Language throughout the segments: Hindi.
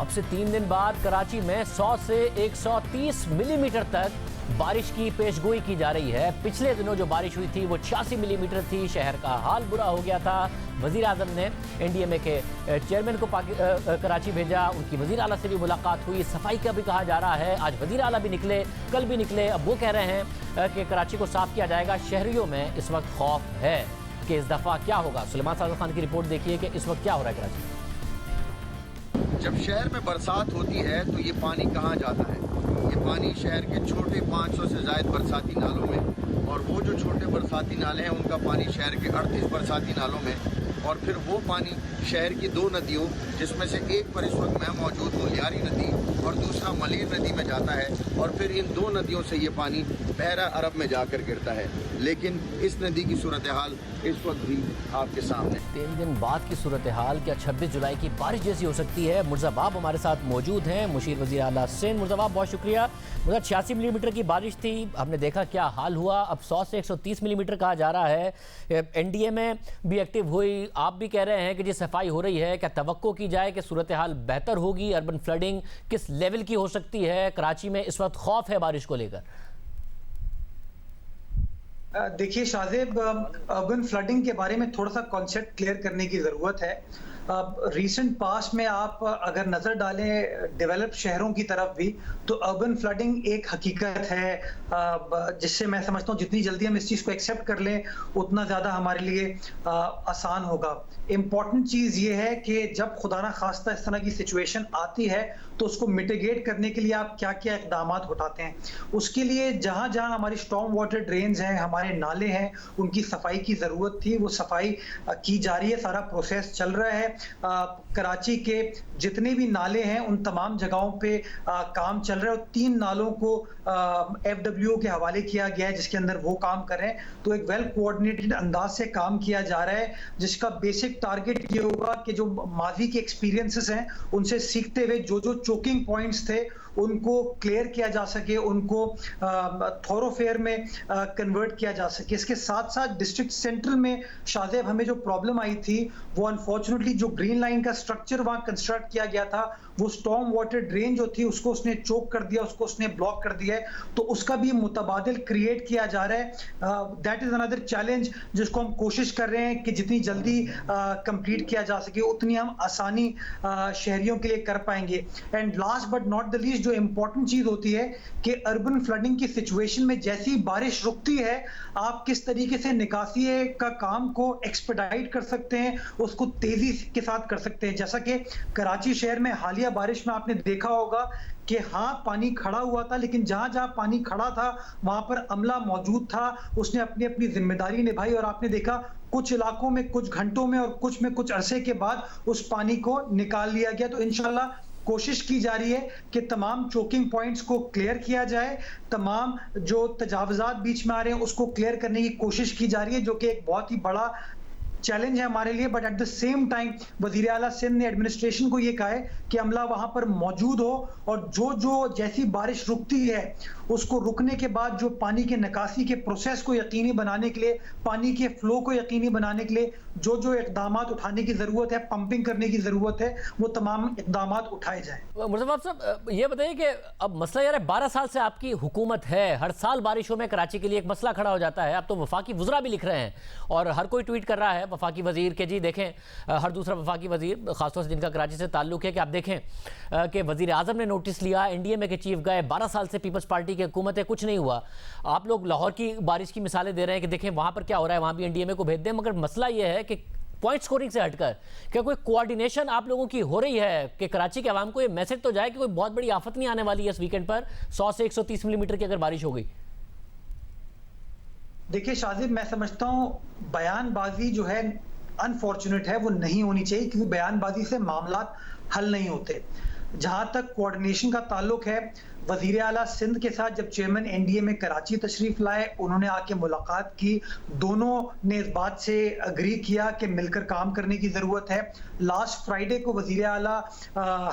अब से 3 दिन बाद कराची में 100 से 130 मिलीमीटर तक बारिश की पेशगोई की जा रही है। पिछले दिनों जो बारिश हुई थी वो 86 मिलीमीटर थी। शहर का हाल बुरा हो गया था। वजीर आजम ने एनडीएमए के चेयरमैन को कराची भेजा। उनकी वजीर आला से भी मुलाकात हुई। सफाई का भी कहा जा रहा है। आज वजीर आला भी निकले, कल भी निकले। अब वो कह रहे हैं कि कराची को साफ किया जाएगा। शहरियों में इस वक्त खौफ है कि इस दफ़ा क्या होगा। सुलेमान सादिक खान की रिपोर्ट देखिए कि इस वक्त क्या हो रहा है कराची में। जब शहर में बरसात होती है तो ये पानी कहाँ जाता है? ये पानी शहर के छोटे 500 से ज़ायद बरसाती नालों में, और वो जो छोटे बरसाती नाले हैं उनका पानी शहर के 38 बरसाती नालों में, और फिर वो पानी शहर की 2 नदियों, जिसमें से एक पर इस वक्त मैं मौजूद हूँ लियारी नदी और दूसरा मलीर नदी में जाता है, और फिर इन 2 नदियों से ये पानी बहरा अरब में जाकर गिरता है। लेकिन इस नदी की सूरत हाल इस वक्त भी आपके सामने। 3 दिन बाद की सूरत हाल क्या 26 जुलाई की बारिश जैसी हो सकती है? मुर्ज़ाबाब हमारे साथ मौजूद हैं, मुशीर वज़ीर आला सिंध। मुर्ज़ाबाब बहुत शुक्रिया। 86 मिलीमीटर की बारिश थी, हमने देखा क्या हाल हुआ। अब 100 से 130 मिलीमीटर कहा जा रहा है। एनडीएमए भी एक्टिव हुई। आप भी कह रहे हैं कि जी सफाई हो रही है। क्या तवक्को की जाए कि सूरत हाल बेहतर होगी? अर्बन फ्लडिंग किस लेवल की हो सकती है? कराची में इस वक्त खौफ है बारिश को लेकर। देखिए शाहजेब, अर्बन फ्लडिंग के बारे में थोड़ा सा कॉन्सेप्ट क्लियर करने की ज़रूरत है। रीसेंट पास्ट में आप अगर नज़र डालें डेवलप शहरों की तरफ भी, तो अर्बन फ्लडिंग एक हकीकत है, जिससे मैं समझता हूँ जितनी जल्दी हम इस चीज़ को एक्सेप्ट कर लें उतना ज़्यादा हमारे लिए आसान होगा। इम्पॉर्टेंट चीज़ ये है कि जब खुदा ना खास्ता इस तरह की सिचुएशन आती है तो उसको मिटिगेट करने के लिए आप क्या क्या इक़दाम उठाते हैं। उसके लिए जहाँ जहाँ हमारी स्टॉर्म वाटर ड्रेन्स हैं, हमारे नाले हैं, उनकी सफाई की ज़रूरत थी, वो सफाई की जा रही है। सारा प्रोसेस चल रहा है। कराची के जितने भी नाले हैं उन तमाम जगहों पे काम चल रहा है, और 3 नालों को FWO के हवाले किया गया है जिसके अंदर वो काम कर रहे हैं। तो एक वेल कोऑर्डिनेटेड अंदाज से काम किया जा रहा है, जिसका बेसिक टारगेट ये होगा कि जो माजी के एक्सपीरियंसेस हैं उनसे सीखते हुए जो जो चोकिंग पॉइंट्स थे उनको क्लियर किया जा सके, उनको थोरोफेयर में कन्वर्ट किया जा सके। इसके साथ साथ डिस्ट्रिक्ट सेंट्रल में शाहजेब हमें जो प्रॉब्लम आई थी वो अनफॉर्चुनेटली जो ग्रीन लाइन का स्ट्रक्चर वहां कंस्ट्रक्ट किया गया था, वो स्टॉर्म वाटर ड्रेन जो थी उसको उसने चोक कर दिया, उसको उसने ब्लॉक कर दिया है। तो उसका भी मुतबादिल क्रिएट किया जा रहा है। दैट इज अनदर चैलेंज जिसको हम कोशिश कर रहे हैं कि जितनी जल्दी कंप्लीट किया जा सके उतनी हम आसानी शहरियों के लिए कर पाएंगे। And last but not the least, जो इंपॉर्टेंट चीज होती है कि अर्बन फ्लडिंग की सिचुएशन में जैसी बारिश रुकती है आप किस तरीके से निकासी का काम को एक्सपेडाइट कर सकते हैं, उसको तेजी के साथ कर सकते हैं। जैसा कि कराची शहर में हालिया बारिश में आपने देखा होगा कि हाँ पानी खड़ा हुआ था, लेकिन जहां जहां पानी खड़ा था वहां पर अमला मौजूद था, उसने अपनी अपनी जिम्मेदारी निभाई, और आपने देखा कुछ इलाकों में कुछ घंटों में और कुछ में कुछ अरसे के बाद उस पानी को निकाल लिया गया। तो इंशाल्लाह कोशिश की जा रही है कि तमाम चोकिंग पॉइंट्स को क्लियर किया जाए, तमाम जो तजावुज़ात बीच में आ रहे हैं उसको क्लियर करने की कोशिश की जा रही है, जो कि एक बहुत ही बड़ा चैलेंज है हमारे लिए। But at the same time वज़ीर आला सिंध ने एडमिनिस्ट्रेशन को ये कहा है कि अमला वहां पर मौजूद हो, और जो जो जैसी बारिश रुकती है उसको रुकने के बाद जो पानी के निकासी के प्रोसेस को यकीनी बनाने के लिए, पानी के फ्लो को यकीनी बनाने के लिए जो जो इकदाम उठाने की जरूरत है, पंपिंग करने की जरूरत है, वो तमाम इकदाम उठाए जाए। मुर्ज़ाबाब साहब ये बताइए कि अब मसला यार 12 साल से आपकी हुकूमत है, हर साल बारिशों में कराची के लिए एक मसला खड़ा हो जाता है। अब तो वफाकी वज़रा भी लिख रहे हैं और हर कोई ट्वीट कर रहा है वफाकी वज़ीर के जी देखें हर दूसरा वफाकी वज़ीर ख़ासतौर से जिनका कराची से ताल्लुक़ है कि आप देखें कि वज़ीर आज़म ने नोटिस लिया, एनडीएमए के चीफ गए, 12 साल से पीपल्स पार्टी की हुकूमत है, कुछ नहीं हुआ। आप लोग लाहौर की बारिश की मिसालें दे रहे हैं कि देखें वहाँ पर क्या हो रहा है, वहाँ भी एनडीएमए को भेज दें। मगर मसला ये है कि पॉइंट स्कोरिंग से हटकर क्या कोई कोऑर्डिनेशन आप लोगों की हो रही है कि कराची के अवाम को ये मैसेज तो जाए कि कोई बहुत बड़ी आफत नहीं आने वाली है इस वीकेंड पर 100 से 130 मिलीमीटर की अगर बारिश हो गई? देखिए शाहजेब, मैं समझता हूँ बयानबाजी जो है अनफॉर्चुनेट है, वो नहीं होनी चाहिए, क्योंकि बयानबाजी से मामला हल नहीं होते। जहां तक कोऑर्डिनेशन का ताल्लुक है, वजीर आला सिंध के साथ जब चेयरमैन एनडीए में कराची तशरीफ लाए, उन्होंने आके मुलाकात की। दोनों ने इस बात से अग्री किया कि मिलकर काम करने की जरूरत है। लास्ट फ्राइडे को वजीर आला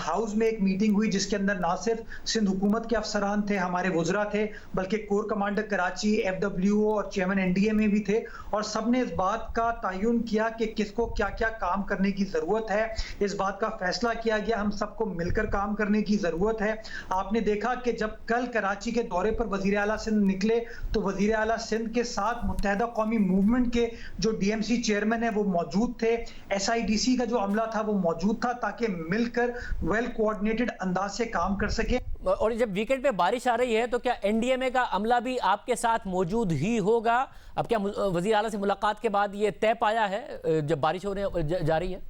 हाउस में एक मीटिंग हुई जिसके अंदर ना सिर्फ सिंध हुकूमत के अफसरान थे, हमारे वुज़रा थे, बल्कि कोर कमांडर कराची, FWO और चेयरमैन एनडीए में भी थे, और सबने इस बात का तयन किया कि किसको क्या क्या काम करने की जरूरत है। इस बात का फैसला किया गया हम सबको मिलकर काम करने की जरूरत है। आपने देखा कि जब कल कराची के दौरे पर वजीर आला सिंध निकले तो वजीर आला सिंध के साथ मुत्तहदा कौमी मूवमेंट के जो DMC चेयरमैन है वो मौजूद थे, SIDC का जो अमला था वो मौजूद था, ताकि मिलकर वेल कोऑर्डिनेटेड अंदाज से काम कर सके। और जब वीकेंड पे बारिश आ रही है तो क्या NDMA का अमला भी आपके साथ मौजूद ही होगा? अब क्या वजीर आला से मुलाकात के बाद ये तय पाया है जब बारिश होने जा रही है?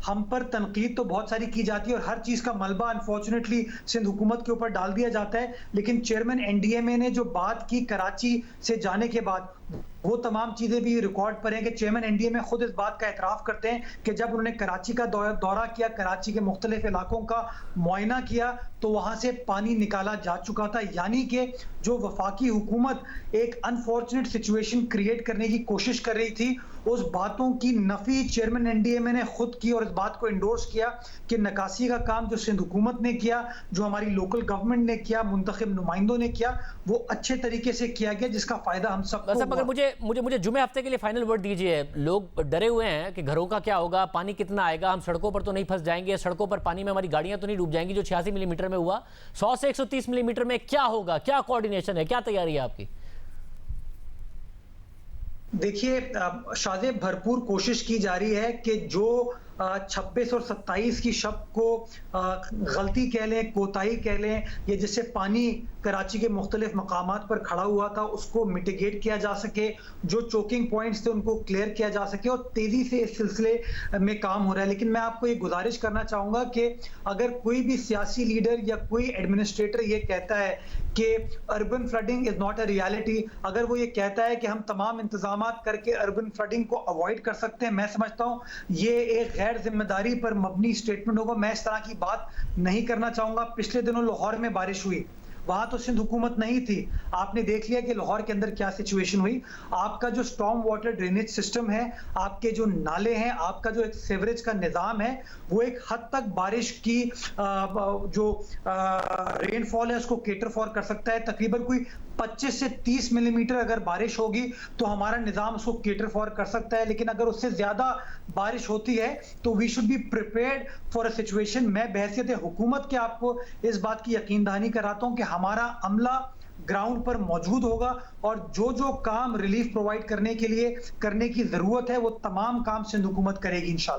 हम पर तनकीद तो बहुत सारी की जाती है और हर चीज का मलबा अनफॉर्चुनेटली सिंध हुकूमत के ऊपर डाल दिया जाता है, लेकिन चेयरमैन NDMA ने जो बात की कराची से जाने के बाद वो तमाम चीजें भी रिकॉर्ड पर हैं कि चेयरमैन NDMA खुद इस बात का एतराफ करते हैं कि जब उन्होंने कराची का दौरा किया, कराची के मुख्तलिफ इलाकों का मुआयना किया, तो वहां से पानी निकाला जा चुका था। यानी कि जो वफाकी हुकूमत एक अनफॉर्चुनेट सिचुएशन क्रिएट करने की कोशिश कर रही थी, उस बातों की नफी चेयरमैन NDMA ने खुद की और इस बात को इंडोर्स किया कि नकासी का काम जो सिंध हुकूमत ने किया, जो हमारी लोकल गवर्नमेंट ने किया, मुंतखब नुमाइंदों ने किया, वो अच्छे तरीके से किया गया, जिसका फायदा हम सबको हुआ। मगर मुझे जुमे हफ्ते के लिए फाइनल वर्ड दीजिए। लोग डरे हुए हैं कि घरों का क्या होगा, पानी कितना आएगा, हम सड़कों पर तो नहीं फंस जाएंगे, सड़कों पर पानी में हमारी गाड़ियां तो नहीं डूब जाएंगी? जो 86 मिलीमीटर में हुआ, 100 से 130 मिलीमीटर में क्या होगा? क्या कोऑर्डिनेशन है, क्या तैयारी है आपकी? देखिए शाज़ेब, भरपूर कोशिश की जा रही है कि जो 26 और 27 की शब को गलती कह लें, कोताही कह लें, या जिससे पानी कराची के मुख्तलिफ मकामात पर खड़ा हुआ था उसको मिटिगेट किया जा सके, जो चोकिंग पॉइंट्स थे उनको क्लियर किया जा सके, और तेजी से इस सिलसिले में काम हो रहा है। लेकिन मैं आपको ये गुजारिश करना चाहूंगा कि अगर कोई भी सियासी लीडर या कोई एडमिनिस्ट्रेटर ये कहता है कि urban flooding is not a reality, अगर वो ये कहता है कि हम तमाम इंतजामात करके अर्बन फ्लडिंग को अवॉइड कर सकते हैं, मैं समझता हूँ ये एक गैर जिम्मेदारी पर मबनी स्टेटमेंट होगा। मैं इस तरह की बात नहीं करना चाहूंगा। पिछले दिनों लाहौर में बारिश हुई, वहां तो सिंध हुकूमत नहीं थी, आपने देख लिया कि लाहौर के अंदर क्या सिचुएशन हुई। आपका जो स्टॉर्म वाटर ड्रेनेज सिस्टम है, आपके जो नाले हैं, आपका जो एक सीवरेज का निजाम है, वो एक हद तक बारिश की जो रेनफॉल है उसको केटर फॉर कर सकता है। तकरीबन कोई 25 से 30 मिलीमीटर अगर बारिश होगी तो हमारा निजाम उसको केटर फॉर कर सकता है, लेकिन अगर उससे ज्यादा बारिश होती है तो we should be prepared for a situation. मैं बहैसियत हुकूमत के आपको इस बात की यकीन दहानी कराता हूं कि हमारा अमला ग्राउंड पर मौजूद होगा और जो जो काम रिलीफ प्रोवाइड करने के लिए करने की जरूरत है वो तमाम काम सिंध हुकूमत करेगी इंशाल्लाह।